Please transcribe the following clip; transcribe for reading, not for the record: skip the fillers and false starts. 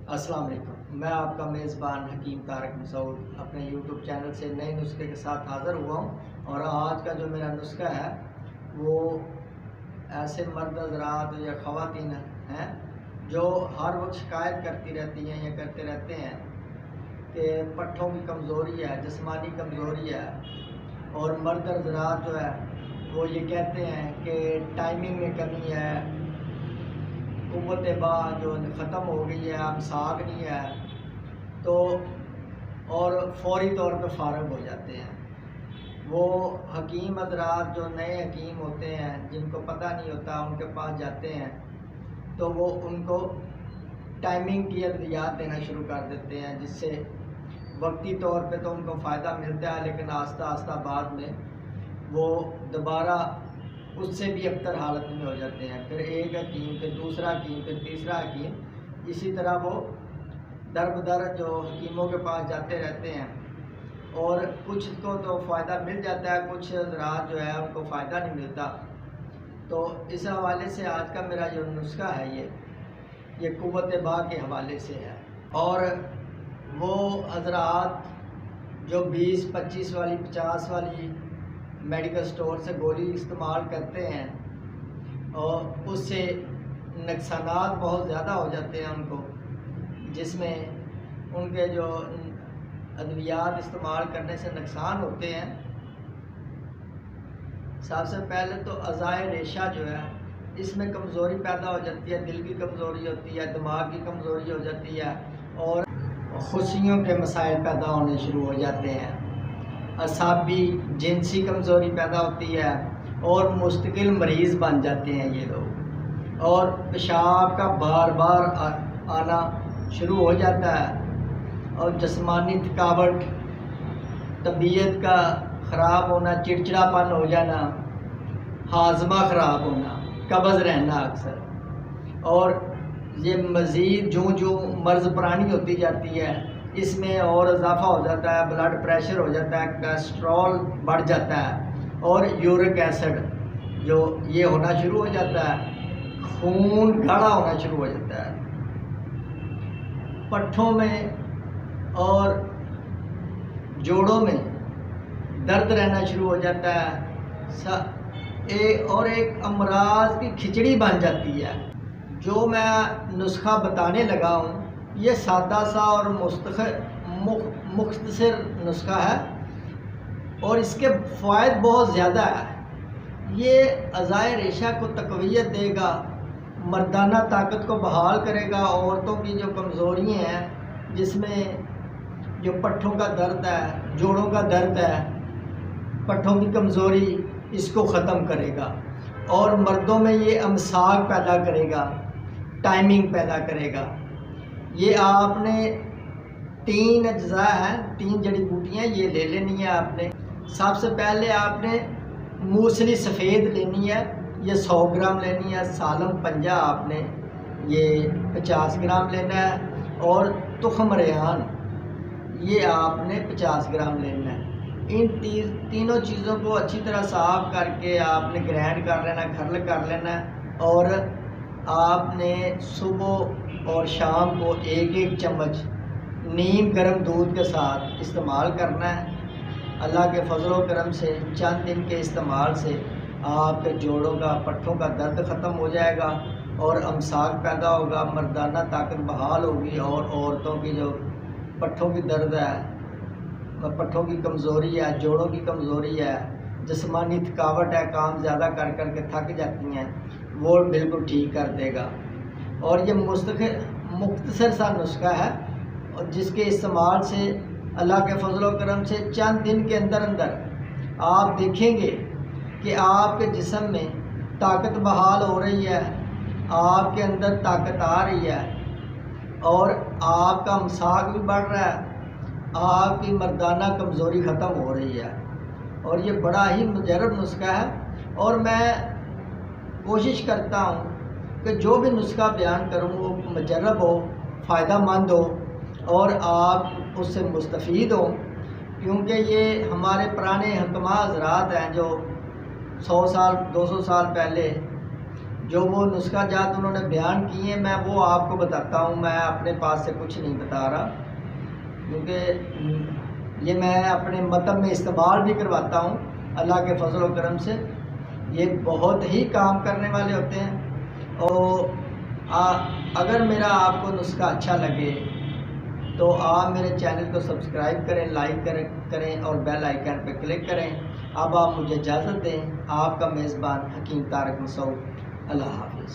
अस्सलाम वालेकुम। मैं आपका मेज़बान हकीम तारक मसूद अपने यूट्यूब चैनल से नए नुस्खे के साथ हाज़िर हुआ हूँ। और आज का जो मेरा नुस्खा है वो ऐसे मर्द हज़रात या ख़वातीन हैं जो हर वक्त शिकायत करती रहती हैं या करते रहते हैं कि पट्ठों की कमज़ोरी है, जिस्मानी कमज़ोरी है। और मर्द हज़रात जो है वो ये कहते हैं कि टाइमिंग में कमी है, क़ुव्वत बा जो ख़त्म हो गई है, अमसाक नहीं है, तो और फौरी तौर पे फ़ारग हो जाते हैं। वो हकीम हज़रात जो नए हकीम होते हैं, जिनको पता नहीं होता, उनके पास जाते हैं तो वो उनको टाइमिंग की अद्वियात देना शुरू कर देते हैं, जिससे वक्ती तौर पे तो उनको फ़ायदा मिलता है, लेकिन आस्ता आस्ता बाद में वो दोबारा उससे भी अबतर हालत में हो जाते हैं। फिर एक हकीम, फिर दूसरा हकीम, फिर तीसरा हकीम, इसी तरह वो दर बदर जो हकीमों के पास जाते रहते हैं। और कुछ को तो फ़ायदा मिल जाता है, कुछ हज़रात जो है उनको फ़ायदा नहीं मिलता। तो इस हवाले से आज का मेरा जो नुस्खा है ये क़ुव्वत बा के हवाले से है। और वो हज़रात जो 20-25 वाली 50 वाली मेडिकल स्टोर से गोली इस्तेमाल करते हैं और उससे नुकसानात बहुत ज़्यादा हो जाते हैं उनको, जिसमें उनके जो अद्वियात इस्तेमाल करने से नुकसान होते हैं। सबसे पहले तो अज़ाए रेशा जो है इसमें कमज़ोरी पैदा हो जाती है, दिल की कमज़ोरी होती है, दिमाग की कमज़ोरी हो जाती है और खुशियों के मसाइल पैदा होने शुरू हो जाते हैं। असाबी जिनसी कमज़ोरी पैदा होती है और मुस्तकिल मरीज़ बन जाते हैं ये लोग। और पेशाब का बार बार आना शुरू हो जाता है और जिस्मानी थकावट, तबीयत का ख़राब होना, चिड़चिड़ापन हो जाना, हाजमा ख़राब होना, कब्ज़ रहना अक्सर। और ये मज़ीद जो जो मर्ज़ पुरानी होती जाती है इसमें और इजाफ़ा हो जाता है, ब्लड प्रेशर हो जाता है, कोलेस्ट्रॉल बढ़ जाता है और यूरिक एसिड जो ये होना शुरू हो जाता है, खून गाढ़ा होना शुरू हो जाता है पट्ठों में और जोड़ों में दर्द रहना शुरू हो जाता है। एक अमराज की खिचड़ी बन जाती है। जो मैं नुस्खा बताने लगा हूँ ये सादा सा और मुख्तसर नुस्खा है और इसके फ़ायदे बहुत ज़्यादा है। ये अज़ाए रेशा को तक़वियत देगा, मर्दाना ताकत को बहाल करेगा। औरतों की जो कमज़ोरियाँ हैं, जिसमें जो पट्ठों का दर्द है, जोड़ों का दर्द है, पट्ठों की कमज़ोरी, इसको ख़त्म करेगा। और मर्दों में ये अमसाक पैदा करेगा, टाइमिंग पैदा करेगा। ये आपने 3 अज्जा हैं, 3 जड़ी बूटियाँ ये ले लेनी है आपने। सबसे पहले आपने मूसली सफ़ेद लेनी है, ये 100 ग्राम लेनी है। सालम पंजा आपने ये 50 ग्राम लेना है। और तुख़्म रेहान ये आपने 50 ग्राम लेना है। इन तीनों चीज़ों को अच्छी तरह साफ़ करके आपने ग्राइंड कर लेना, खरल कर लेना है। और आपने सुबह और शाम को 1-1 चम्मच नीम गर्म दूध के साथ इस्तेमाल करना है। अल्लाह के फजलो करम से चंद दिन के इस्तेमाल से आपके जोड़ों का, पट्ठों का दर्द ख़त्म हो जाएगा और अमसाक पैदा होगा, मर्दाना ताकत बहाल होगी। और औरतों की जो पट्ठों की दर्द है, पट्ठों की कमज़ोरी है, जोड़ों की कमज़ोरी है, जिस्मानी थकावट है, काम ज़्यादा कर कर के थक जाती हैं, वो बिल्कुल ठीक कर देगा। और ये मुख्तसर सा नुस्खा है और जिसके इस्तेमाल से अल्लाह के फजलो करम से चंद दिन के अंदर अंदर आप देखेंगे कि आपके जिस्म में ताकत बहाल हो रही है, आपके अंदर ताकत आ रही है और आपका अमसाक भी बढ़ रहा है, आपकी मर्दाना कमज़ोरी ख़त्म हो रही है। और ये बड़ा ही मुजर्रब नुस्खा है और मैं कोशिश करता हूँ कि जो भी नुस्खा बयान करूँ वो मुजर्रब हो, फ़ायदा मंद हो और आप उससे मुस्तफ़ीद हो। क्योंकि ये हमारे पुराने हकमा हज़रात हैं जो 100 साल 200 साल पहले جو وہ نسخہ جات انہوں نے بیان کیے ہیں میں وہ آپ کو بتاتا ہوں. میں اپنے پاس سے کچھ نہیں بتا رہا، کیونکہ یہ میں اپنے مطلب میں استعمال بھی کرواتا ہوں اللہ کے فضل و کرم سے. یہ بہت ہی کام کرنے والے ہوتے ہیں. اور اگر میرا آپ کو نسخہ اچھا لگے تو آپ میرے چینل کو سبسکرائب کریں، لائک کریں اور بیل آئیکن پہ کلک کریں. اب آپ مجھے اجازت دیں. آپ کا میزبان حکیم طارق مسعود. اللہ حافظ.